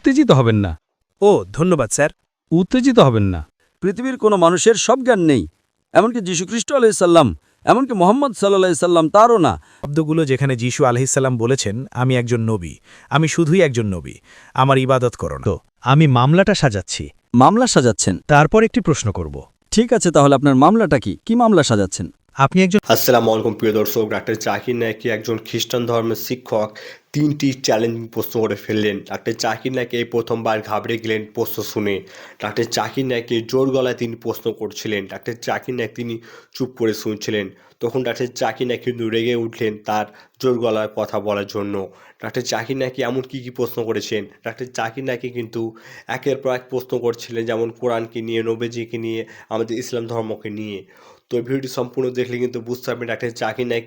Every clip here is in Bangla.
উত্তেজিত হবেন না। ও ধন্যবাদ স্যার। উত্তেজিত হবেন না। পৃথিবীর কোনো মানুষের সব জ্ঞান নেই, এমনকি যীশুখ্রিস্ট আলাইসাল্লাম, এমনকি মোহাম্মদ সাল্লাহ সাল্লাম তারও না। শব্দগুলো যেখানে যীশু আলাইহিসসালাম বলেছেন আমি একজন নবী, আমি শুধুই একজন নবী, আমার ইবাদত করো না। আমি মামলাটা সাজাচ্ছি। মামলা সাজাচ্ছেন? তারপর একটি প্রশ্ন করব। ঠিক আছে, তাহলে আপনার মামলাটা কি মামলা সাজাচ্ছেন? আপনি একজন আসসালামু আলাইকুম প্রিয় দর্শক, ডাক্তার জাকির নায়েকি একজন খ্রিস্টান ধর্মের শিক্ষক 3টি চ্যালেঞ্জিং প্রশ্ন করে ফেললেন। ডাক্তার জাকির নায়েকি এই প্রথমবার ঘাবড়ে গেলেন প্রশ্ন শুনে। ডাক্তার জাকির নায়েকি জোর গলায় তিনি প্রশ্ন করছিলেন। ডাক্তার জাকির নায়েক তিনি চুপ করে শুনছিলেন। তখন ডাক্তার জাকির নায়েক কিন্তু রেগে উঠলেন তার জোর গলায় কথা বলার জন্য। ডাক্তার জাকির নায়েকি এমন কী প্রশ্ন করেছেন? ডাক্তার জাকির নায়েকি কিন্তু একের পর এক প্রশ্ন করছিলেন, যেমন কোরআনকে নিয়ে, নবীজিকে নিয়ে, আমাদের ইসলাম ধর্মকে নিয়ে। তো ভিডিওটি সম্পূর্ণ দেখলে কিন্তু বুঝতে পারবেন ডাক্তার জাকির নায়েক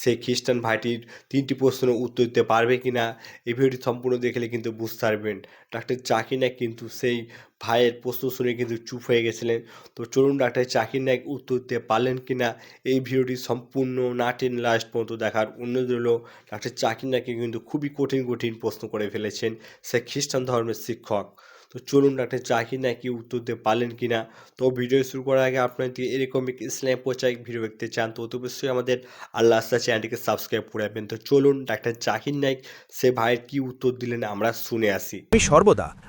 সেই খ্রিস্টান ভাইটির 3টি প্রশ্নের উত্তর দিতে পারবে কি না। এই ভিডিওটি সম্পূর্ণ দেখলে কিন্তু বুঝতে পারবেন। ডাক্তার জাকির নায়েক কিন্তু সেই ভাইয়ের প্রশ্ন শুনে কিন্তু চুপ হয়ে গেছিলেন। তো চলুন ডাক্তার জাকির নায়েক উত্তর দিতে পারলেন কি না এই ভিডিওটি সম্পূর্ণ না টেনে লাস্ট পর্যন্ত দেখার অনুরোধ রইল। ডাক্তার জাকির নায়েক কিন্তু খুবই কঠিন প্রশ্ন করে ফেলেছেন সে খ্রিস্টান ধর্মের শিক্ষক। তো চলুন ডাক্তার জাকির নায়েক উত্তর দিতে পারলেন কি না। তো ভিডিও শুরু করার আগে আপনারা যদি এরকম ইসলাম প্রচারিক ভিডিও দেখতে চান তো অবশ্যই আমাদের আল্লাহ আস্তা চ্যানেলটিকে সাবস্ক্রাইব করে রাখবেন। তো চলুন ডাক্তার জাকির নায়েক সে ভাইয়ের কি উত্তর দিলেন আমরা শুনে আসি।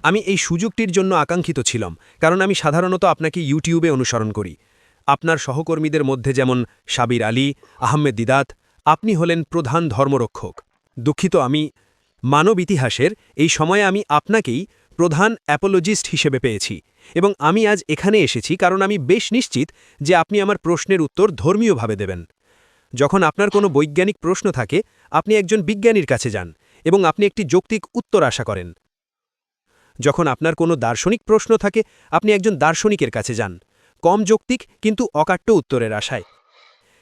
আমি এই সুযোগটির জন্য আকাঙ্ক্ষিত ছিলাম, কারণ আমি সাধারণত আপনাকে ইউটিউবে অনুসরণ করি। আপনার সহকর্মীদের মধ্যে যেমন সাবির আলী, আহমেদ দিদাত, আপনি হলেন প্রধান ধর্মরক্ষক। দুঃখিত, আমি মানব ইতিহাসের এই সময়ে আমি আপনাকেই প্রধান অ্যাপোলজিস্ট হিসেবে পেয়েছি, এবং আমি আজ এখানে এসেছি কারণ আমি বেশ নিশ্চিত যে আপনি আমার প্রশ্নের উত্তর ধর্মীয়ভাবে দেবেন। যখন আপনার কোনো বৈজ্ঞানিক প্রশ্ন থাকে আপনি একজন বিজ্ঞানীর কাছে যান এবং আপনি একটি যৌক্তিক উত্তর আশা করেন। যখন আপনার কোনো দার্শনিক প্রশ্ন থাকে আপনি একজন দার্শনিকের কাছে যান, কম যৌক্তিক কিন্তু অকাট্য উত্তরের আশায়।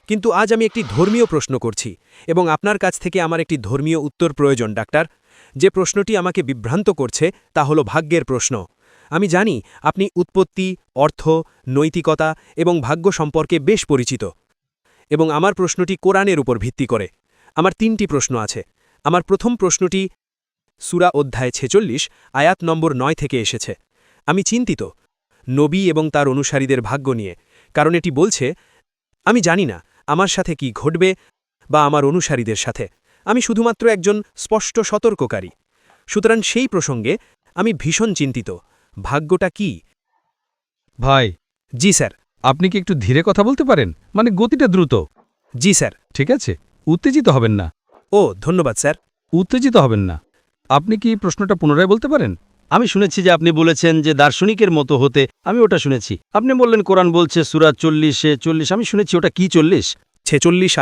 কিন্তু আজ আমি একটি ধর্মীয় প্রশ্ন করছি এবং আপনার কাছ থেকে আমার একটি ধর্মীয় উত্তর প্রয়োজন। ডাক্তার, যে প্রশ্নটি আমাকে বিভ্রান্ত করছে তা হলো ভাগ্যের প্রশ্ন। আমি জানি আপনি উৎপত্তি, অর্থ, নৈতিকতা এবং ভাগ্য সম্পর্কে বেশ পরিচিত, এবং আমার প্রশ্নটি কোরআনের উপর ভিত্তি করে। আমার 3টি প্রশ্ন আছে। আমার প্রথম প্রশ্নটি সূরা অধ্যায় 46 আয়াত নম্বর 9 থেকে এসেছে। আমি চিন্তিত নবী এবং তার অনুসারীদের ভাগ্য নিয়ে, কারণ এটি বলছে আমি জানি না আমার সাথে কি ঘটবে বা আমার অনুসারীদের সাথে। আমি শুধুমাত্র একজন স্পষ্ট সতর্ককারী। সুতরাং সেই প্রসঙ্গে আমি ভীষণ চিন্তিত। ভাগ্যটা কি? ভাই, জি স্যার। আপনি কি একটু ধীরে কথা বলতে পারেন? মানে গতিটা দ্রুত। জি স্যার। ঠিক আছে, উত্তেজিত হবেন না। ও ধন্যবাদ স্যার। উত্তেজিত হবেন না। আপনি কি প্রশ্নটা পুনরায় বলতে পারেন? আমি শুনেছি যে আপনি বলেছেন যে দার্শনিকের মতো হতে, আমি ওটা শুনেছি। আপনি বললেন কোরআন বলছে সূরা 40 আমি শুনেছি, ওটা কি 40? 46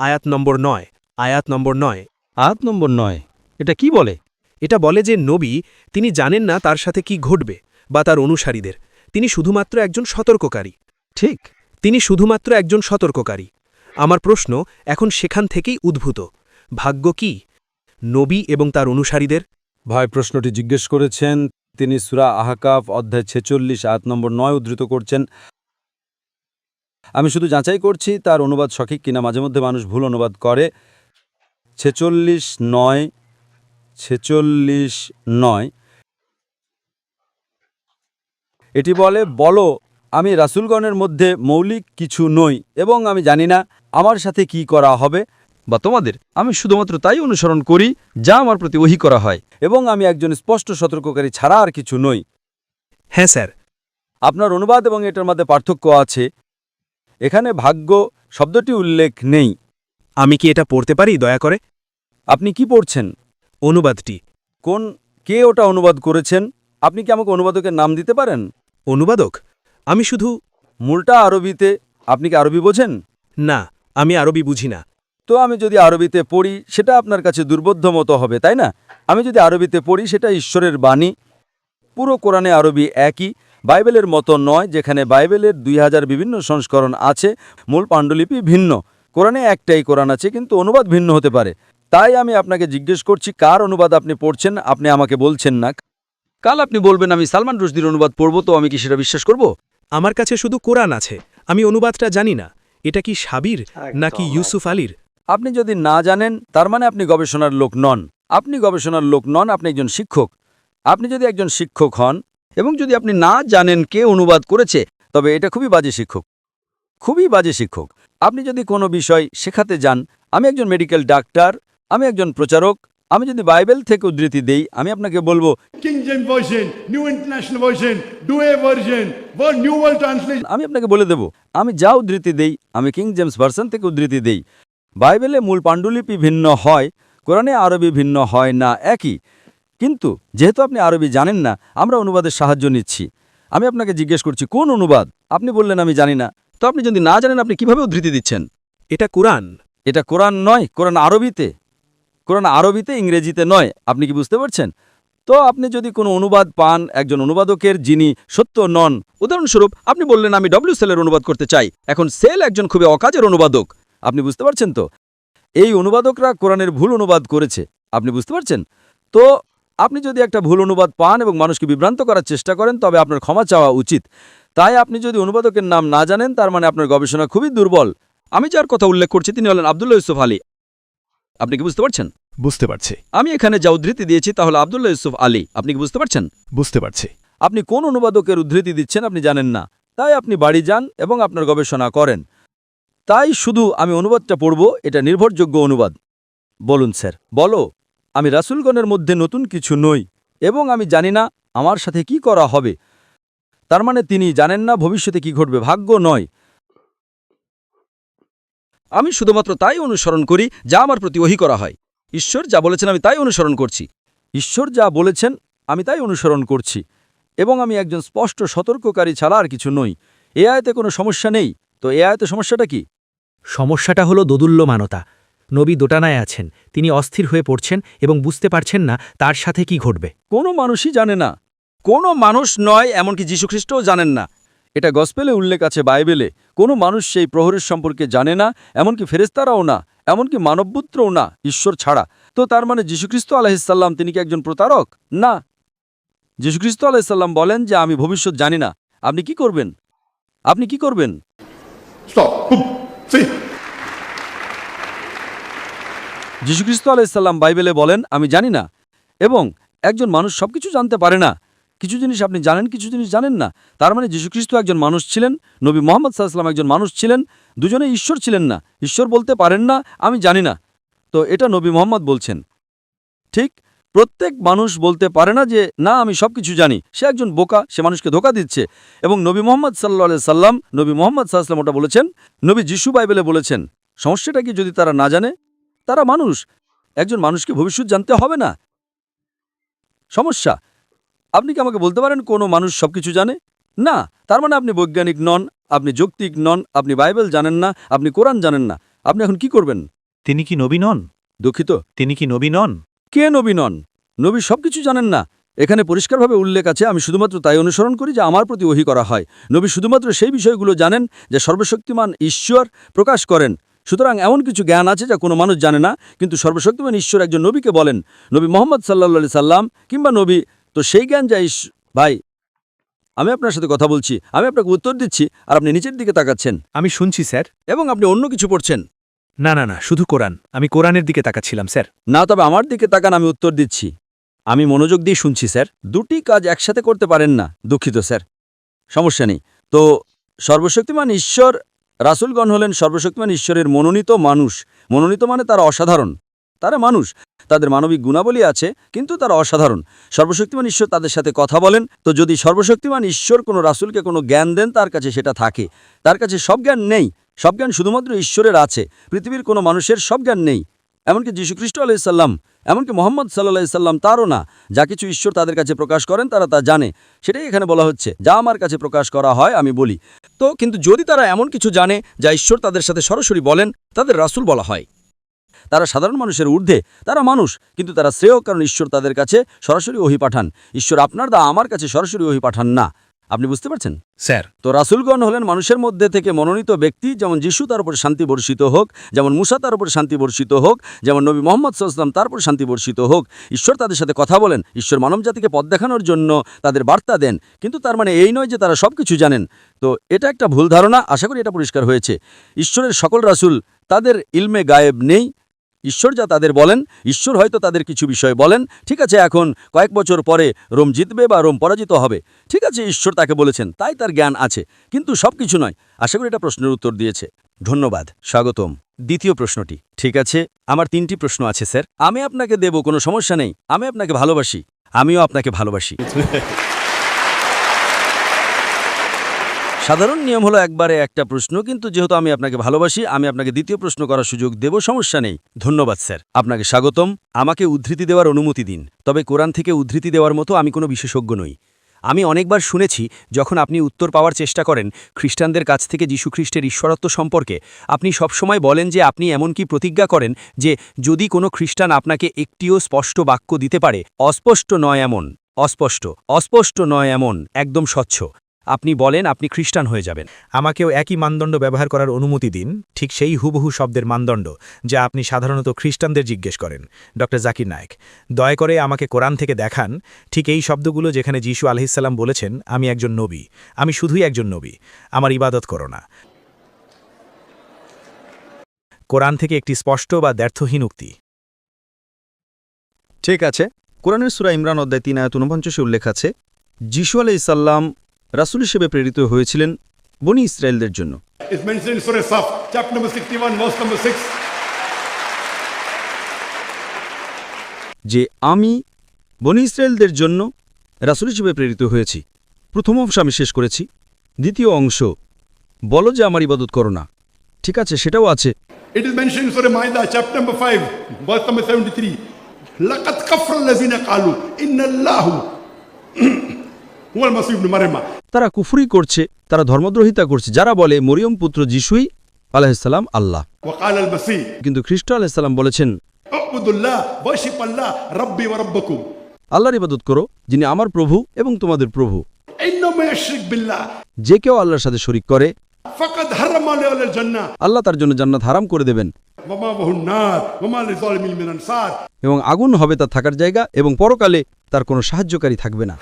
আয়াত নম্বর 9। আয়াত নম্বর 9। আয়াত নম্বর 9 এটা কি বলে? এটা বলে যে নবী তিনি জানেন না তার সাথে কি ঘটবে বা তার অনুসারীদের। তিনি শুধুমাত্র একজন সতর্ককারী। ঠিক, তিনি শুধুমাত্র একজন সতর্ককারী। আমার প্রশ্ন এখন সেখান থেকেই উদ্ভূত। ভাগ্য কি? নবী এবং তার অনুসারীদের? ভাই প্রশ্নটি জিজ্ঞেস করেছেন, তিনি সূরা আহকাফ অধ্যায় 46 আয়াত নম্বর 9 উদ্ধৃত করছেন। আমি শুধু যাচাই করছি তার অনুবাদ সঠিক কিনা, মাঝে মধ্যে মানুষ ভুল অনুবাদ করে। 46:9 এটি বলো আমি রাসূলগণের মধ্যে মৌলিক কিছু নই এবং আমি জানি না আমার সাথে কি করা হবে বা তোমাদের, আমি শুধুমাত্র তাই অনুসরণ করি যা আমার প্রতি ওহী করা হয়, এবং আমি একজন স্পষ্ট সতর্ককারী ছাড়া আর কিছু নই। হ্যাঁ স্যার। আপনার অনুবাদ এবং এটার মধ্যে পার্থক্য আছে। এখানে ভাগ্য শব্দটি উল্লেখ নেই। আমি কি এটা পড়তে পারি দয়া করে? আপনি কি পড়ছেন? অনুবাদটি। কে ওটা অনুবাদ করেছেন? আপনি কি আমাকে অনুবাদকের নাম দিতে পারেন? অনুবাদক? আমি শুধু মূলটা আরবিতে। আপনি কি আরবি বোঝেন? না, আমি আরবি বুঝি না। তো আমি যদি আরবিতে পড়ি সেটা আপনার কাছে দুর্বোধ্য মতো হবে, তাই না? আমি যদি আরবিতে পড়ি সেটা ঈশ্বরের বাণী। পুরো কোরআনে আরবি একই, বাইবেলের মতো নয় যেখানে বাইবেলের 2000 বিভিন্ন সংস্করণ আছে, মূল পাণ্ডুলিপি ভিন্ন। কোরআনে একটাই কোরআন আছে, কিন্তু অনুবাদ ভিন্ন হতে পারে। তাই আমি আপনাকে জিজ্ঞেস করছি কার অনুবাদ আপনি পড়ছেন। আপনি আমাকে বলছেন না। কাল আপনি বলবেন আমি সালমান রুশদির অনুবাদ পড়ব, তো আমি কি সেটা বিশ্বাস করব? আমার কাছে শুধু কোরআন আছে, আমি অনুবাদটা জানি না। এটা কি সাবির নাকি ইউসুফ আলীর? আপনি যদি না জানেন তার মানে আপনি গবেষণার লোক নন। আপনি গবেষণার লোক নন, আপনি একজন শিক্ষক। আপনি যদি একজন শিক্ষক হন এবং যদি আপনি না জানেন কে অনুবাদ করেছে, তবে এটা খুবই বাজে শিক্ষক, খুবই বাজে শিক্ষক। আপনি যদি কোনো বিষয় শেখাতে যান, আমি একজন মেডিকেল ডাক্তার, আমি একজন প্রচারক, আমি যদি বাইবেল থেকে উদ্ধৃতি দেই, আমি আপনাকে বলবো King James Version, New International Version, Douay Version, New World Translation. আমি আপনাকে বলে দেব, আমি যা উদ্ধৃতি দেই আমি কিং জেমস ভার্সন থেকে উদ্ধৃতি দেই। বাইবেলে মূল পাণ্ডুলিপি ভিন্ন হয়, কোরআনে আরবি ভিন্ন হয় না, একই। কিন্তু যেহেতু আপনি আরবি জানেন না, আমরা অনুবাদের সাহায্য নিচ্ছি। আমি আপনাকে জিজ্ঞেস করছি কোন অনুবাদ, আপনি বললেন আমি জানি না। তো আপনি যদি না জানেন আপনি কিভাবে উদ্ধৃতি দিচ্ছেন? এটা কোরআন। এটা কোরআন নয়, কোরআন আরবিতে, কোরআন আরবিতে, ইংরেজিতে নয়। আপনি কি বুঝতে পারছেন? তো আপনি যদি কোনো অনুবাদ পান একজন অনুবাদকের যিনি সত্য নন, উদাহরণস্বরূপ আপনি বললেন আমি ডব্লিউ সেলের অনুবাদ করতে চাই, এখন সেল একজন খুবই অকাজের অনুবাদক। আপনি বুঝতে পারছেন তো? এই অনুবাদকরা কোরআনের ভুল অনুবাদ করেছে, আপনি বুঝতে পারছেন তো? আপনি যদি একটা ভুল অনুবাদ পান এবং মানুষকে বিভ্রান্ত করার চেষ্টা করেন, তবে আপনার ক্ষমা চাওয়া উচিত। তাই আপনি যদি অনুবাদকের নাম না জানেন, তার মানে আপনার গবেষণা খুবই দুর্বল। আমি যার কথা উল্লেখ করছি তিনি হলেন আব্দুল্লাহ ইউসুফ আলী। আপনি কি বুঝতে পারছেন? বুঝতে পারছি, আমি এখানে যা উদ্ধৃতি দিয়েছি তা হলো আব্দুল্লাহ ইউসুফ আলী। আপনি কি বুঝতে পারছেন? বুঝতে পারছি। আপনি কোন অনুবাদকের উদ্ধৃতি দিচ্ছেন আপনি জানেন না, তাই আপনি বাড়ি যান এবং আপনার গবেষণা করেন। তাই শুধু আমি অনুবাদটা পড়ব, এটা নির্ভরযোগ্য অনুবাদ। বলুন স্যার। বলো, আমি রাসূলগণের মধ্যে নতুন কিছু নই এবং আমি জানি না আমার সাথে কি করা হবে। তার মানে তিনি জানেন না ভবিষ্যতে কি ঘটবে, ভাগ্য নয়। আমি শুধুমাত্র তাই অনুসরণ করি যা আমার প্রতি ওহী করা হয়। ঈশ্বর যা বলেছেন আমি তাই অনুসরণ করছি। ঈশ্বর যা বলেছেন আমি তাই অনুসরণ করছি এবং আমি একজন স্পষ্ট সতর্ককারী ছাড়া আর কিছু নই। এ আয়াতে কোনো সমস্যা নেই। তো এ আয়াতে সমস্যাটা কি? সমস্যাটা হলো দোদুল্যমানতা। নবী দোটানায় আছেন, তিনি অস্থির হয়ে পড়ছেন এবং বুঝতে পারছেন না তার সাথে কি ঘটবে। কোনো মানুষই জানে না। কোনো মানুষ নয়, এমনকি যীশুখ্রিস্টও জানেন না। এটা গসপেলে উল্লেখ আছে, বাইবেলে। কোনো মানুষ সেই প্রহরের সম্পর্কে জানে না, এমনকি ফেরেশতারাও না, এমনকি মানবপুত্রও না, ঈশ্বর ছাড়া। তো তার মানে যীশুখ্রিস্ট আলাইহিসসাল্লাম তিনি কি একজন প্রতারক? না। যীশুখ্রিস্ট আলাইহিসসাল্লাম বলেন যে আমি ভবিষ্যৎ জানি না। আপনি কি করবেন? আপনি কি করবেন? Stop. Boom. See. যীশুখ্রিস্ট আলাইহিসসাল্লাম বাইবেলে বলেন আমি জানি না। এবং একজন মানুষ সবকিছু জানতে পারে না। কিছু জিনিস আপনি জানেন, কিছু জিনিস জানেন না। তার মানে যীশুখ্রিস্ট একজন মানুষ ছিলেন, নবী মুহাম্মদ সাল্লাল্লাহু আলাইহি ওয়াসাল্লাম একজন মানুষ ছিলেন, দুজনেই ঈশ্বর ছিলেন না। ঈশ্বর বলতে পারেন না আমি জানি না। তো এটা নবী মুহাম্মদ বলছেন। ঠিক, প্রত্যেক মানুষ বলতে পারে না যে না আমি সবকিছু জানি। সে একজন বোকা, সে মানুষকে ধোঁকা দিচ্ছে। এবং নবী মুহাম্মদ সাল্লাল্লাহু আলাইহি সাল্লাম, নবী মুহাম্মদ সাল্লাল্লাহু আলাইহি ওয়াসাল্লাম ওটা বলেছেন, নবী যিশু বাইবেলে বলেছেন। সমস্যাটা কি? যদি তারা না জানে, তারা মানুষ। একজন মানুষকে ভবিষ্যৎ জানতে হবে না। সমস্যা। আপনি কি আমাকে বলতে পারেন কোনো মানুষ সবকিছু জানে? না। তার মানে আপনি বৈজ্ঞানিক নন, আপনি যৌক্তিক নন, আপনি বাইবেল জানেন না, আপনি কোরআন জানেন না। আপনি এখন কি করবেন? তিনি কি নবী নন? দুঃখিত, তিনি কি নবী নন? কে নবী নন? নবী সবকিছু জানেন না। এখানে পরিষ্কারভাবে উল্লেখ আছে, আমি শুধুমাত্র তাই অনুসরণ করি যা আমার প্রতি ওহী করা হয়। নবী শুধুমাত্র সেই বিষয়গুলো জানেন যা সর্বশক্তিমান ঈশ্বর প্রকাশ করেন। সুতরাং এমন কিছু জ্ঞান আছে যা কোনো মানুষ জানে না, কিন্তু সর্বশক্তিমান ঈশ্বর একজন নবীকে বলেন, নবী মুহাম্মদ সাল্লাল্লাহু আলাইহি সাল্লাম কিংবা নবী, তো সেই জ্ঞান যা ভাই, আমি আপনার সাথে কথা বলছি, আমি আপনাকে উত্তর দিচ্ছি আর আপনি নিচের দিকে তাকাচ্ছেন আমি শুনছি স্যার। এবং আপনি অন্য কিছু পড়ছেন। না না না, শুধু কোরআন। আমি কোরআনের দিকে তাকাচ্ছিলাম স্যার। না, তবে আমার দিকে তাকান, আমি উত্তর দিচ্ছি। আমি মনোযোগ দিয়ে শুনছি স্যার। দুটি কাজ একসাথে করতে পারেন না। দুঃখিত স্যার, সমস্যা নেই। তো সর্বশক্তিমান ঈশ্বর, রাসূলগণ হলেন সর্বশক্তিমান ঈশ্বরের মনোনীত মানুষ। মনোনীত মানে তারা অসাধারণ, তারা মানুষ, তাদের মানবিক গুণাবলী আছে, কিন্তু তারা অসাধারণ। সর্বশক্তিমান ঈশ্বর তাদের সাথে কথা বলেন। তো যদি সর্বশক্তিমান ঈশ্বর কোনো রাসূলকে কোনো জ্ঞান দেন, তার কাছে সেটা থাকে। তার কাছে সব জ্ঞান নেই, সব জ্ঞান শুধুমাত্র ঈশ্বরের আছে। পৃথিবীর কোনো মানুষের সব জ্ঞান নেই, এমনকি যীশুখ্রিস্ট আলাইহিস সালাম, এমনকি মুহাম্মদ সাল্লাল্লাহু আলাইহি সাল্লাম তারও না। যা কিছু ঈশ্বর তাদের কাছে প্রকাশ করেন তারা তা জানে। সেটাই এখানে বলা হচ্ছে, যা আমার কাছে প্রকাশ করা হয় আমি বলি। তো কিন্তু যদি তারা এমন কিছু জানে যা ঈশ্বর তাদের সাথে সরাসরি বলেন, তাদের রাসূল বলা হয়। তারা সাধারণ মানুষের ঊর্ধ্বে, তারা মানুষ, কিন্তু তারা শ্রেয়, কারণ ঈশ্বর তাদের কাছে সরাসরি ওহী পাঠান। ঈশ্বর আপনার আমার কাছে সরাসরি ওহী পাঠান না। আপনি বুঝতে পারছেন স্যার, তো? রাসূলগণ হলেন মানুষের মধ্যে থেকে মনোনীত ব্যক্তি, যেমন যিশু তার উপর শান্তি বর্ষিত হোক, যেমন মুসা তার উপর শান্তি বর্ষিত হোক, যেমন নবী মুহাম্মদ সাল্লাল্লাহু আলাইহি ওয়াসাল্লাম তার উপর শান্তি বর্ষিত হোক। ঈশ্বর তাদের সাথে কথা বলেন, ঈশ্বর মানবজাতিকে পথ দেখানোর জন্য তাদের বার্তা দেন, কিন্তু তার মানে এই নয় যে তারা সবকিছু জানেন। তো এটা একটা ভুল ধারণা। আশা করি এটা পরিষ্কার হয়েছে। ঈশ্বরের সকল রাসূল, তাদের ইলমে গায়েব নেই, ঈশ্বর যা তাদের বলেন, ঈশ্বর হয়তো তাদের কিছু বিষয় বলেন, ঠিক আছে এখন কয়েক বছর পরে রোম জিতবে বা রোম পরাজিত হবে, ঠিক আছে ঈশ্বর তাকে বলেছেন, তাই তার জ্ঞান আছে, কিন্তু সব কিছু নয়। আশা করি এটা প্রশ্নের উত্তর দিয়েছে। ধন্যবাদ, স্বাগতম। দ্বিতীয় প্রশ্নটি, ঠিক আছে আমার 3টি প্রশ্ন আছে স্যার। আমি আপনাকে দেব, কোনো সমস্যা নেই, আমি আপনাকে ভালোবাসি। আমিও আপনাকে ভালোবাসি। সাধারণ নিয়ম হলো একবারে একটা প্রশ্ন, কিন্তু যেহেতু আমি আপনাকে ভালোবাসি আমি আপনাকে দ্বিতীয় প্রশ্ন করার সুযোগ দেব, সমস্যা নেই। ধন্যবাদ স্যার, আপনাকে স্বাগতম। আমাকে উদ্ধৃতি দেওয়ার অনুমতি দিন, তবে কোরআন থেকে উদ্ধৃতি দেওয়ার মতো আমি কোনো বিশেষজ্ঞ নই। আমি অনেকবার শুনেছি যখন আপনি উত্তর পাওয়ার চেষ্টা করেন খ্রিস্টানদের কাছ থেকে যীশুখ্রিস্টের ঈশ্বরত্ব সম্পর্কে, আপনি সবসময় বলেন যে আপনি এমনকি প্রতিজ্ঞা করেন যে যদি কোনো খ্রিস্টান আপনাকে একটিও স্পষ্ট বাক্য দিতে পারে, অস্পষ্ট নয় এমন, অস্পষ্ট নয় এমন, একদম স্বচ্ছ, আপনি বলেন আপনি খ্রিস্টান হয়ে যাবেন। আমাকেও একই মানদণ্ড ব্যবহার করার অনুমতি দিন, ঠিক সেই হুবহু শব্দের মানদণ্ড যা আপনি সাধারণত খ্রিস্টানদের জিজ্ঞেস করেন। ড জাকির নায়েক, দয়া করে আমাকে কোরআন থেকে দেখান ঠিক এই শব্দগুলো যেখানে যীশু আলাইহিসসালাম বলেছেন আমি একজন নবী, আমি শুধুই একজন নবী, আমার ইবাদত করো না। কোরআন থেকে একটি স্পষ্ট বা দ্ব্যর্থহীন উক্তি। ঠিক আছে, কোরআনের সূরা ইমরান অধ্যায় 3 আয়াত 49 উল্লেখ আছে, যিশু আলাইহিসসালাম রাসূল হিসেবে প্রেরিত হয়েছিলেন বনি ইসরায়েলদের জন্য। It's mentioned in Surah Saf, chapter number 61, verse number 6. যে আমি বনি ইসরায়েলদের জন্য রাসূল হিসেবে প্রেরিত হয়েছি। প্রথম অংশ আমি শেষ করেছি, দ্বিতীয় অংশ বলো যে আমার ইবাদত করো না, ঠিক আছে সেটাও আছে। It is mentioned in Surah Ma'idah, chapter number 5, verse number 73. لَقَدْ كَفَرَ الَّذِينَ قَالُوا إِنَّ اللَّهُ هُوَ الْمَسِيحُ ابْنُ مَرْيَمَ. তারা কুফরি করছে, তারা ধর্মদ্রোহিতা করছে, যারা বলে মরিয়ম পুত্র যিশুই আলাইহিসসালাম আল্লাহ। وقال المسيح কিন্তু খ্রিস্ট আলাইহিসসালাম বলেছেন اعبدوا الله واشهد الله ربي وربكم. আল্লাহর ইবাদত করো যিনি আমার প্রভু এবং তোমাদের প্রভু। إنه من يشرك بالله যে কেউ আল্লাহর সাথে শরীক করে فقد حرم عليه الجنة আল্লাহ তার জন্য জান্নাত হারাম করে দেবেন ومأواه النار وما للظالمين من أنصار. এবং আগুন হবে তার থাকার জায়গা এবং পরকালে তার কোনো সাহায্যকারী থাকবে না।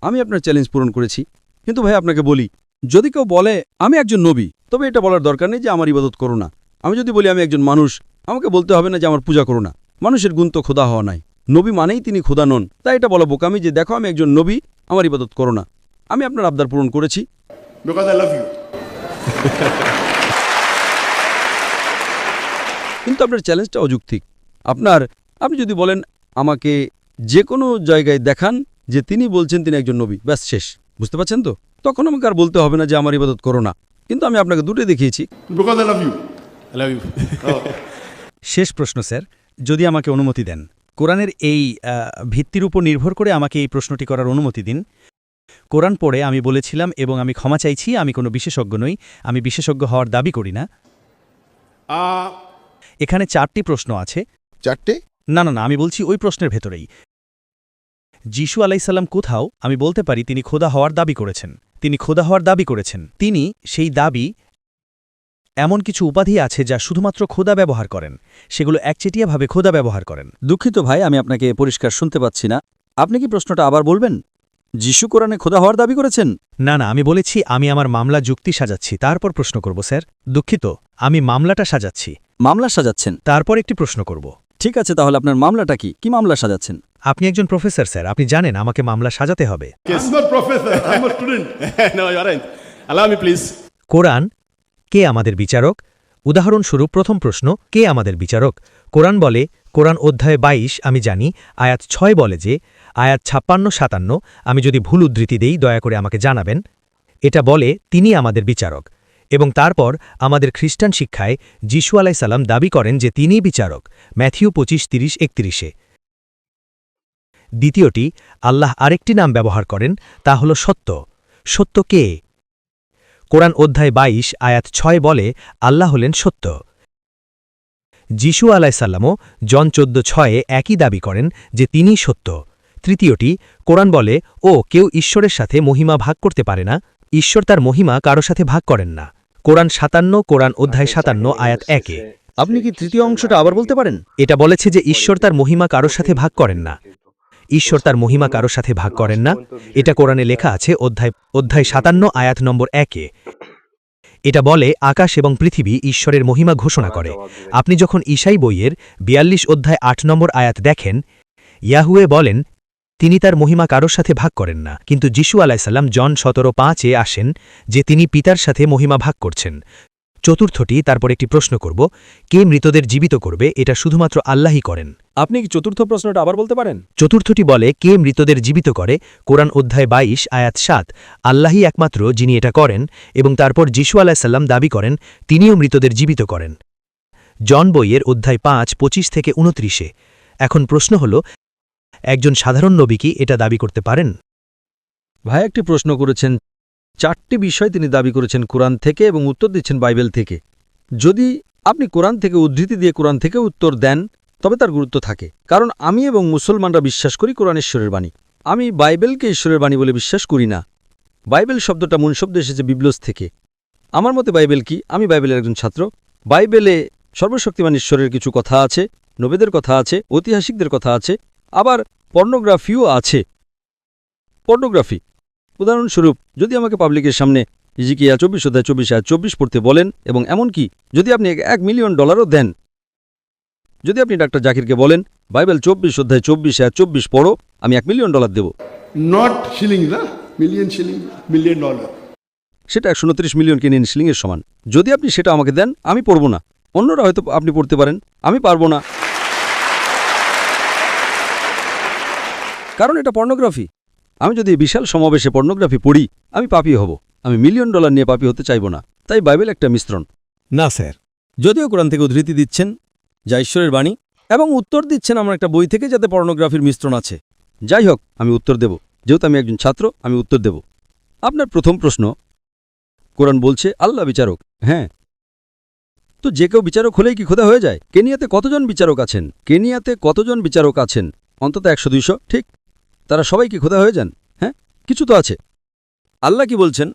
আমি আপনার চ্যালেঞ্জ পূরণ করেছি, কিন্তু ভাই আপনাকে বলি, যদি কেউ বলে আমি একজন নবী, তবে এটা বলার দরকার নেই যে আমার ইবাদত করো না। আমি যদি বলি আমি একজন মানুষ, আমাকে বলতে হবে না যে আমার পূজা করো না। মানুষের গুণ তো খোদা হওয়া নাই, নবী মানেই তিনি খোদা নন। তাই এটা বলা বোকামি যে দেখো আমি একজন নবী, আমার ইবাদত করো না। আমি আপনার আবদার পূরণ করেছি। Because I love you. কিন্তু আপনার চ্যালেঞ্জটা অযৌক্তিক। আপনি যদি বলেন আমাকে যে কোনো জায়গায় দেখান যে তিনি বলছেন তিনি একজন নবী, ব্যাস শেষ, বুঝতে পারছেন তো? তখন আমাকে আর বলতে হবে না যে আমার ইবাদত করো না। কিন্তু আমি আপনাকে দুটোই দেখিয়েছি। Because I love you. I love you. শেষ প্রশ্ন স্যার, যদি আমাকে অনুমতি দেন, কোরআনের এই ভিত্তির উপর নির্ভর করে আমাকে এই প্রশ্নটি করার অনুমতি দিন। কোরআন পড়ে আমি বলেছিলাম এবং আমি ক্ষমা চাইছি আমি কোনো বিশেষজ্ঞ নই, আমি বিশেষজ্ঞ হওয়ার দাবি করি না। এখানে 4টি প্রশ্ন আছে। 4টে? না, আমি বলছি ওই প্রশ্নের ভেতরেই। যিশু আলাইসাল্লাম কোথাও আমি বলতে পারি তিনি খোদা হওয়ার দাবি করেছেন। তিনি সেই দাবি এমন কিছু উপাধি আছে যা শুধুমাত্র খোদা ব্যবহার করেন, সেগুলো একচেটিয়াভাবে খোদা ব্যবহার করেন। দুঃখিত ভাই, আমি আপনাকে পরিষ্কার শুনতে পাচ্ছি না। আপনি কি প্রশ্নটা আবার বলবেন? যিশু কোরআনে খোদা হওয়ার দাবি করেছেন? না, আমি বলেছি আমি আমার মামলা যুক্তি সাজাচ্ছি, তারপর প্রশ্ন করব স্যার। দুঃখিত, আমি মামলাটা সাজাচ্ছি। মামলা সাজাচ্ছেন? তারপর একটি প্রশ্ন করব। ঠিক আছে, তাহলে আপনার মামলাটা কি? কি মামলা সাজাচ্ছেন? আপনি একজন প্রফেসর স্যার, আপনি জানেন আমাকে মামলা সাজাতে হবে। I'm not professor, I'm a student. No, you aren't. Allow me, please. কোরআন কে আমাদের বিচারক? উদাহরণস্বরূপ প্রথম প্রশ্ন, কে আমাদের বিচারক? কোরআন বলে, কোরআন অধ্যায় 22 আমি জানি আয়াত 6 বলে যে, আয়াত 56-57 আমি যদি ভুল উদ্ধৃতি দেই দয়া করে আমাকে জানাবেন। এটা বলে তিনি আমাদের বিচারক, এবং তারপর আমাদের খ্রিস্টান শিক্ষায় যিশু আলাইসাল্লাম দাবি করেন যে তিনিই বিচারক, ম্যাথিউ 25:30-31। দ্বিতীয়টি, আল্লাহ আরেকটি নাম ব্যবহার করেন, তা হল সত্য। সত্য কে? কোরআন অধ্যায় 22 আয়াত 6 বলে আল্লাহ হলেন সত্য। যিশু আলাইসাল্লামও জন 14:6 একই দাবি করেন যে তিনিই সত্য। তৃতীয়টি, কোরআন বলে কেউ ঈশ্বরের সাথে মহিমা ভাগ করতে পারে না, ঈশ্বর তার মহিমা কারো সাথে ভাগ করেন না। কোরআন 57 কোরআন অধ্যায় 57 আয়াত 1। আপনি কি তৃতীয় অংশটা আবার বলতে পারেন? এটা বলেছে যে ঈশ্বর তার মহিমা কারো সাথে ভাগ করেন না। ঈশ্বর তার মহিমা কারো সাথে ভাগ করেন না, এটা কোরআনে লেখা আছে অধ্যায় 57 আয়াত নম্বর 1। এটা বলে আকাশ এবং পৃথিবী ঈশ্বরের মহিমা ঘোষণা করে। আপনি যখন ঈশাই বইয়ের 42 অধ্যায় 8 নম্বর আয়াত দেখেন, ইয়াহুয়ে বলেন তিনি তার মহিমা কারোর সাথে ভাগ করেন না, কিন্তু যিশু আলাইসাল্লাম জন 17:5-এ আসেন যে তিনি পিতার সাথে মহিমা ভাগ করছেন। চতুর্থটি, তারপর একটি প্রশ্ন করব, কে মৃতদের জীবিত করবে? এটা শুধুমাত্র আল্লাহই করেন। আপনি কি চতুর্থ প্রশ্নটা আবার বলতে পারেন? চতুর্থটি বলে কে মৃতদের জীবিত করে, কোরআন অধ্যায় 22 আয়াত 7, আল্লাহই একমাত্র যিনি এটা করেন, এবং তারপর যিশু আলাইসাল্লাম দাবি করেন তিনিও মৃতদের জীবিত করেন। জন বইয়ের অধ্যায় 5 25 থেকে 29-এ। এখন প্রশ্ন হল, একজন সাধারণ নবী কি এটা দাবি করতে পারেন? ভাই একটি প্রশ্ন করেছেন, 4টি বিষয় তিনি দাবি করেছেন কোরআন থেকে এবং উত্তর দিচ্ছেন বাইবেল থেকে। যদি আপনি কোরআন থেকে উদ্ধৃতি দিয়ে কোরআন থেকে উত্তর দেন তবে তার গুরুত্ব থাকে, কারণ আমি এবং মুসলমানরা বিশ্বাস করি কোরআন ঈশ্বরের বাণী। আমি বাইবেলকে ঈশ্বরের বাণী বলে বিশ্বাস করি না। বাইবেল শব্দটা মূল শব্দ এসেছে বিবলস থেকে। আমার মতে বাইবেল কি? আমি বাইবেলের একজন ছাত্র। বাইবেলে সর্বশক্তিমান ঈশ্বরের কিছু কথা আছে, নবীদের কথা আছে, ঐতিহাসিকদের কথা আছে, আবার পর্নোগ্রাফিও আছে। পর্নোগ্রাফি উদাহরণস্বরূপ, যদি আমাকে পাবলিকের সামনে ইজিকিয়া 24 অধ্যায় 24 আয়াত 24 পড়তে বলেন, এবং এমনকি যদি আপনি $1 মিলিয়ন দেন, যদি আপনি ডাক্তার জাকিরকে বলেন বাইবেল 24 অধ্যায় 24 আয়াত 24 পড়ো, আমি $1 মিলিয়ন দেব, Not shillings, huh? Million shilling, $1 million. সেটা 129 মিলিয়ন কেনিয়ান শিলিংয়ের সমান। যদি আপনি সেটা আমাকে দেন, আমি পড়ব না। অন্যরা হয়তো আপনি পড়তে পারেন, আমি পারবো না, কারণ এটা পর্নোগ্রাফি। আমি যদি বিশাল সমাবেশে পর্নোগ্রাফি পড়ি, আমি পাপী হব। আমি $1 মিলিয়ন নিয়ে পাপী হতে চাইব না। তাই বাইবেল একটা মিশ্রণ। না স্যার। যদিও কোরআন থেকে উদ্ধৃতি দিচ্ছেন যা ঈশ্বরের বাণী, এবং উত্তর দিচ্ছেন আমার একটা বই থেকে যাতে পর্নোগ্রাফির মিশ্রণ আছে। যাই হোক, আমি উত্তর দেব। যেহেতু আমি একজন ছাত্র, আমি উত্তর দেব। আপনার প্রথম প্রশ্ন, কোরআন বলছে আল্লাহ বিচারক। হ্যাঁ, তো যে কেউ বিচারক হলেই কি খোদা হয়ে যায়? কেনিয়াতে কতজন বিচারক আছেন? কেনিয়াতে কতজন বিচারক আছেন? অন্তত 100-200, ঠিক? তারা সবাই কি খোদা হয়ে যান? হ্যাঁ, কিছু তো আছে। আল্লাহ কি বলছেন?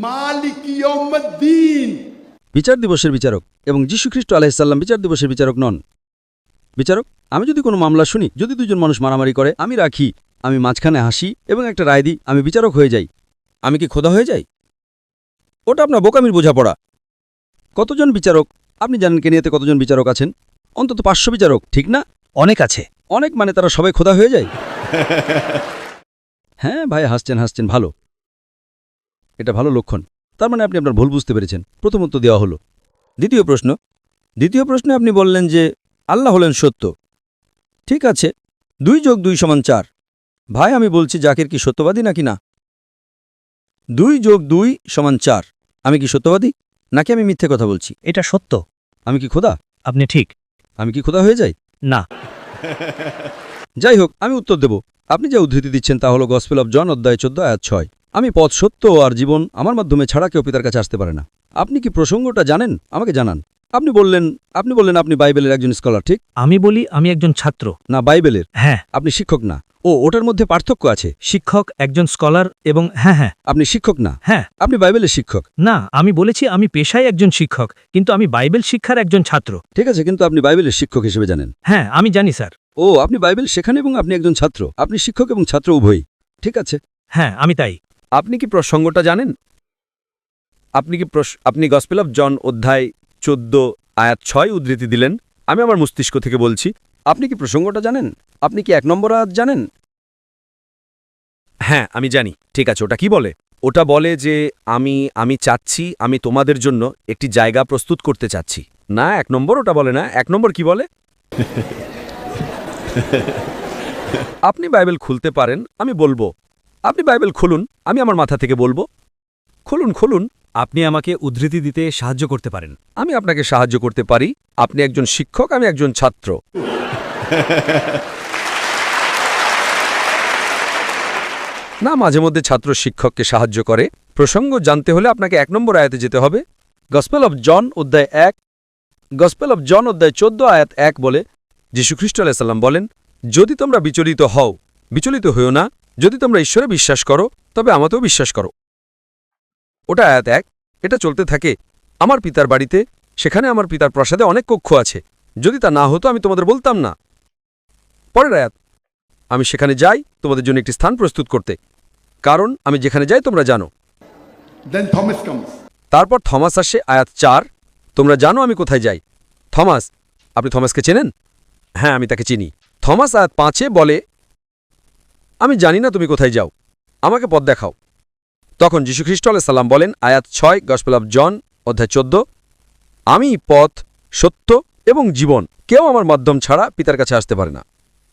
Malik yawmiddin. বিচার দিবসের বিচারক, এবং যীশুখ্রিস্ট আলাইহিসসালাম বিচার দিবসের বিচারক নন। বিচারক, আমি যদি কোনো মামলা শুনি, যদি দুজন মানুষ মারামারি করে, আমি রাখি, আমি মাঝখানে হাসি এবং একটা রায় দিই, আমি বিচারক হয়ে যাই। আমি কি খোদা হয়ে যাই? ওটা আপনার বোকামির বোঝাপড়া। কতজন বিচারক? আপনি জানেন কেনিয়াতে কতজন বিচারক আছেন? অন্তত 500 বিচারক, ঠিক না? অনেক আছে। অনেক মানে তারা সবাই খোদা হয়ে যায়? হ্যাঁ ভাই, হাসছেন, ভালো। এটা ভালো লক্ষণ। তার মানে আপনি আপনার ভুল বুঝতে পেরেছেন। প্রথম উত্তর দেওয়া হলো। দ্বিতীয় প্রশ্নে আপনি বললেন যে আল্লাহ হলেন সত্য। ঠিক আছে, 2 + 2 = 4। ভাই, আমি বলছি জাকির কি সত্যবাদী নাকি না? 2 + 2 = 4। আমি কি সত্যবাদী নাকি আমি মিথ্যে কথা বলছি? এটা সত্য। আমি কি খোদা? আপনি ঠিক। আমি কি খোদা হয়ে যাই? না। যাই হোক, আমি উত্তর দেব। আপনি যে উদ্ধৃতি দিচ্ছেন তা হলো গসপেল অফ জন অধ্যায় 14 আয়াত 6। আমি পথ, সত্য আর জীবন, আমার মাধ্যমে ছাড়া কেউ পিতার কাছে আসতে পারে না। আপনি কি প্রসঙ্গটা জানেন? আমাকে জানান। আপনি বললেন আপনি বাইবেলের একজন স্কলার, ঠিক? আমি বলি আমি একজন ছাত্র। না, বাইবেলের। হ্যাঁ। আপনি শিক্ষক না। ও, ওটার মধ্যে পার্থক্য আছে। শিক্ষক, একজন স্কলার, এবং হ্যাঁ। আপনি শিক্ষক না। হ্যাঁ। আপনি বাইবেলের শিক্ষক। না, আমি বলেছি আমি পেশায় একজন শিক্ষক, কিন্তু আমি বাইবেল শিক্ষার একজন ছাত্র। ঠিক আছে, কিন্তু আপনি বাইবেলের শিক্ষক হিসেবে জানেন। হ্যাঁ, আমি জানি স্যার। ও, আপনি বাইবেল শেখান এবং আপনি একজন ছাত্র। আপনি শিক্ষক এবং ছাত্র উভয়ই। ঠিক আছে। হ্যাঁ, আমি তাই। আপনি কি প্রসঙ্গটা জানেন? আপনি গসপেল অফ জন অধ্যায় 14 আয়াত 6 উদ্ধৃতি দিলেন। আমি আমার মস্তিষ্ক থেকে বলছি। আপনি কি প্রসঙ্গটা জানেন? আপনি কি 1 নম্বর আয়াত জানেন? হ্যাঁ, আমি জানি। ঠিক আছে, ওটা কি বলে? ওটা বলে যে আমি চাচ্ছি, আমি তোমাদের জন্য একটি জায়গা প্রস্তুত করতে চাচ্ছি। না, 1 নম্বর ওটা বলে না। 1 নম্বর কি বলে? আপনি বাইবেল খুলতে পারেন, আমি বলবো। আপনি বাইবেল খুলুন, আমি আমার মাথা থেকে বলবো। খুলুন। আপনি আমাকে উদ্ধৃতি দিতে সাহায্য করতে পারেন। আমি আপনাকে সাহায্য করতে পারি। আপনি একজন শিক্ষক, আমি একজন ছাত্র। না, মাঝে মধ্যে ছাত্র শিক্ষককে সাহায্য করে। প্রসঙ্গ জানতে হলে আপনাকে 1 নম্বর আয়াতে যেতে হবে। গসপেল অফ জন অধ্যায় 14 আয়াত 1 বলে, যীশুখ্রিস্ট আলাইহিসসালাম বলেন, যদি তোমরা বিচলিত হইও না। যদি তোমরা ঈশ্বরে বিশ্বাস করো, তবে আমাতেও বিশ্বাস করো। ওটা আয়াত 1। এটা চলতে থাকে। আমার পিতার বাড়িতে, সেখানে আমার পিতার প্রাসাদে অনেক কক্ষ আছে। যদি তা না হতো আমি তোমাদের বলতাম না। পরের আয়াত, আমি সেখানে যাই তোমাদের জন্য একটি স্থান প্রস্তুত করতে, কারণ আমি যেখানে যাই তোমরা জানো। Then Thomas comes. তারপর থমাস আসে আয়াত 4, তোমরা জানো আমি কোথায় যাই। থমাস, আপনি থমাসকে চেনেন? হ্যাঁ, আমি তাকে চিনি। থমাস আয়াত 5 বলে, আমি জানি না তুমি কোথায় যাও, আমাকে পথ দেখাও। তখন যীশুখ্রিস্ট আলাইহিস সালাম বলেন আয়াত 6 গসপেল অফ জন অধ্যায় 14, আমি পথ, সত্য এবং জীবন, কেউ আমার মাধ্যম ছাড়া পিতার কাছে আসতে পারে না।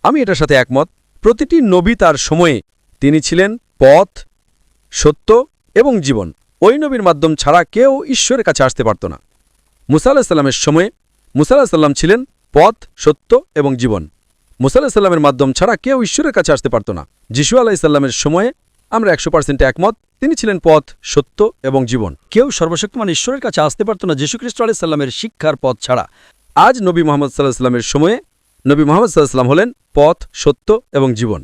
আমি এটার সাথে একমত। প্রতিটি নবী তার সময়ে তিনি ছিলেন পথ, সত্য এবং জীবন। ওই নবীর মাধ্যম ছাড়া কেউ ঈশ্বরের কাছে আসতে পারত না। মুসা আলাইহিস সালামের সময়ে মুসা আলাইহিস সালাম ছিলেন পথ, সত্য এবং জীবন। মুসা আলাইহিস সালামের মাধ্যম ছাড়া কেউ ঈশ্বরের কাছে আসতে পারত না। যিশু আলাইহিস সালামের সময়ে আমরা 100% একমত, তিনি ছিলেন পথ, সত্য এবং জীবন। কেউ সর্বশক্তিমান ঈশ্বরের কাছে আসতে পারত না যীশুখ্রিস্ট আলাইহিস সালামের শিক্ষার পথ ছাড়া। আজ নবী মুহাম্মদ সাল্লাল্লাহু আলাইহি সাল্লামের সময়ে নবী মুহাম্মদ সাল্লাল্লাহু আলাইহি সাল্লাম হলেন পথ, সত্য এবং জীবন।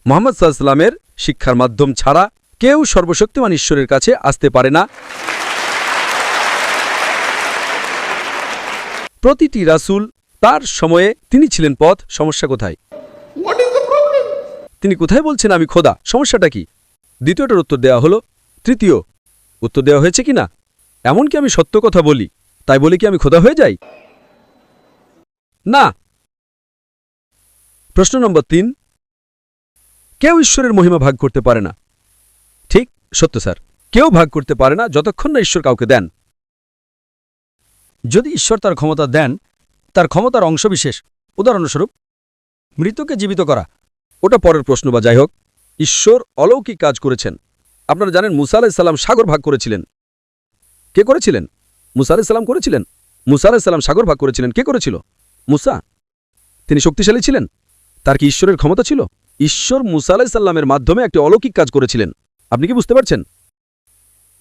মুহাম্মদ সাল্লাল্লাহু আলাইহি সাল্লামের শিক্ষার মাধ্যম ছাড়া কেউ সর্বশক্তিমান ঈশ্বরের কাছে আসতে পারে না। প্রতিটি রাসূল তার সময়ে তিনি ছিলেন পথ। সমস্যা কোথায়? What is the problem? তিনি কোথায় বলছেন আমি খোদা? সমস্যাটা কি? দ্বিতীয়টার উত্তর দেওয়া হলো। তৃতীয় উত্তর দেওয়া হয়েছে কিনা? এমনকি আমি সত্য কথা বলি, তাই বলে কি আমি খোদা হয়ে যাই? না। প্রশ্ন নম্বর 3, কেউ ঈশ্বরের মহিমা ভাগ করতে পারে না। ঠিক, সত্য স্যার, কেউ ভাগ করতে পারে না যতক্ষণ না ঈশ্বর কাউকে দেন। যদি ঈশ্বর তার ক্ষমতা দেন, তার ক্ষমতার অংশবিশেষ, উদাহরণস্বরূপ মৃতকে জীবিত করা, ওটা পরের প্রশ্ন বা যাই হোক, ঈশ্বর অলৌকিক কাজ করেছেন। আপনারা জানেন মুসা আলাইহিস সালাম সাগর ভাগ করেছিলেন। কে করেছিলেন? মুসা আলাইহিস সালাম করেছিলেন। মুসা আলাইহিস সালাম সাগর ভাগ করেছিলেন। কে করেছিল? মুসা। তিনি শক্তিশালী ছিলেন? তার কি ঈশ্বরের ক্ষমতা ছিল? ঈশ্বর মুসা আলাইহিস সালামের মাধ্যমে একটি অলৌকিক কাজ করেছিলেন। আপনি কি বুঝতে পারছেন?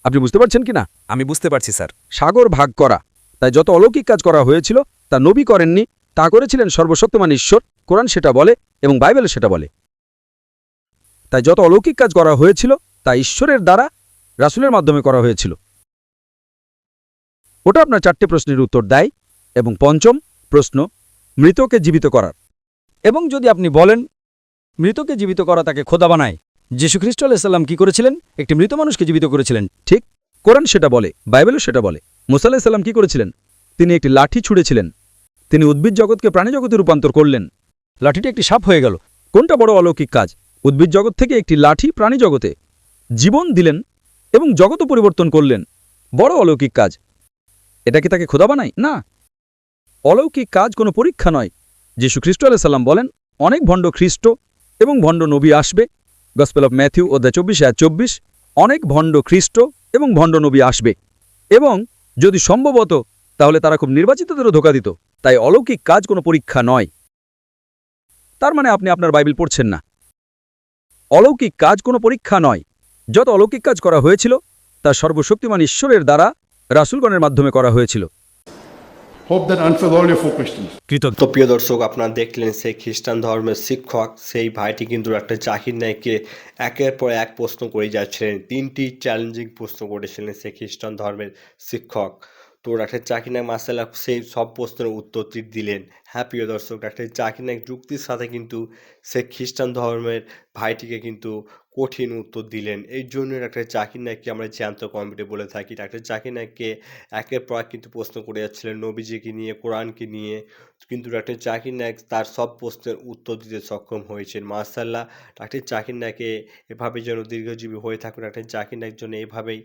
আপনি বুঝতে পারছেন কিনা? আমি বুঝতে পারছি স্যার। সাগর ভাগ করা। তাই যত অলৌকিক কাজ করা হয়েছিল তা নবী করেননি, তা করেছিলেন সর্বশক্তিমান ঈশ্বর। কোরআন সেটা বলে এবং বাইবেল সেটা বলে। তাই যত অলৌকিক কাজ করা হয়েছিল তা ঈশ্বরের দ্বারা রাসূলের মাধ্যমে করা হয়েছিল। ওটা আপনার 4টে প্রশ্নের উত্তর দেয়। এবং পঞ্চম প্রশ্ন, মৃতকে জীবিত করার। এবং যদি আপনি বলেন মৃতকে জীবিত করা তাকে খোদা বানায়, যীশুখ্রিস্ট আলাইহিস সালাম কি করেছিলেন? একটি মৃত মানুষকে জীবিত করেছিলেন। ঠিক, কোরআন সেটা বলে, বাইবেলও সেটা বলে। মুসা আলাইহিস সালাম কি করেছিলেন? তিনি একটি লাঠি ছুঁড়েছিলেন। তিনি উদ্ভিদ জগৎকে প্রাণী জগতে রূপান্তর করলেন। লাঠিটি একটি সাপ হয়ে গেল। কোনটা বড় অলৌকিক কাজ? উদ্ভিদ জগৎ থেকে একটি লাঠি প্রাণী জগতে জীবন দিলেন এবং জগৎও পরিবর্তন করলেন। বড় অলৌকিক কাজ। এটা কি তাকে খোদা বানায়? না। অলৌকিক কাজ কোনো পরীক্ষা নয়। যীশুখ্রিস্ট আলাইহিস সালাম বলেন অনেক ভণ্ড খ্রিস্ট এবং ভণ্ড নবী আসবে। গসপেল অফ ম্যাথিউ অধ্যায় 24 অনেক ভণ্ড খ্রিস্ট এবং ভণ্ড নবী আসবে, এবং যদি সম্ভবত তাহলে তারা খুব নির্বাচিতদেরও ধোঁকা দিত। তাই অলৌকিক কাজ কোনো পরীক্ষা নয়। তার মানে আপনি আপনার বাইবেল পড়ছেন না। অলৌকিক কাজ কোনো পরীক্ষা নয়। যত অলৌকিক কাজ করা হয়েছিল তা সর্বশক্তিমান ঈশ্বরের দ্বারা রাসূলগণের মাধ্যমে করা হয়েছিল। Hope that answers all your 4 questions. কৃতজ্ঞ। তো প্রিয় দর্শক, আপনারা দেখলেন সেই খ্রিস্টান ধর্মের শিক্ষক, সেই ভাইটি কিন্তু ডাক্তার জাকির নায়েককে একের পর এক প্রশ্ন করে যাচ্ছিলেন। 3টি চ্যালেঞ্জিং প্রশ্ন করেছিলেন সেই খ্রিস্টান ধর্মের শিক্ষক। তো ডাক্তার জাকির নায়েক মাশাআল্লাহ সেই সব প্রশ্নের উত্তরটি দিলেন। হ্যাঁ প্রিয় দর্শক, ডাক্তার জাকির নায়েক যুক্তির সাথে কিন্তু সেই খ্রিস্টান ধর্মের ভাইটিকে কিন্তু কঠিন উত্তর দিলেন। এই জন্য ডাক্তার জাকির নায়েককে আমরা জ্যান্ত কমেডি বলে থাকি। ডাক্তার জাকির নায়েককে একের পর এক কিন্তু প্রশ্ন করে যাচ্ছিলেন নবীজিকে নিয়ে, কোরআনকে নিয়ে, কিন্তু ডাক্তার জাকির নায়েক তার সব প্রশ্নের উত্তর দিতে সক্ষম হয়েছেন। মাশাআল্লাহ, ডাক্তার জাকির নায়েকে এভাবে যেন দীর্ঘজীবী হয়ে থাকুন। ডাক্তার জাকির নায়েক যেন এভাবেই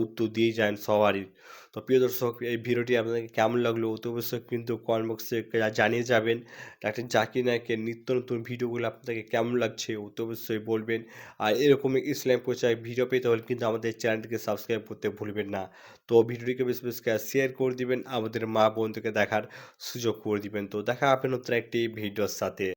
উত্তর দিয়ে যান সবারই। তো প্রিয় দর্শক, এই ভিডিওটি আপনাদের কেমন লাগলো অতি অবশ্যই কিন্তু কমেন্ট বক্সে জানিয়ে যাবেন। ডাক্তার জাকির নায়েকের নিত্য নতুন ভিডিওগুলো আপনাদেরকে কেমন লাগছে অতি অবশ্যই বলবেন। আর এরকমই ইসলাম প্রচার ভিডিও পেতে হলে কিন্তু আমাদের চ্যানেলটিকে সাবস্ক্রাইব করতে ভুলবেন না। তো ভিডিওটিকে বেশি বেশি করে শেয়ার করে দিবেন, আমাদের মা বোনদেরকে দেখার সুযোগ করে দিবেন। তো দেখা হবে নতুন একটি ভিডিওর সাথে।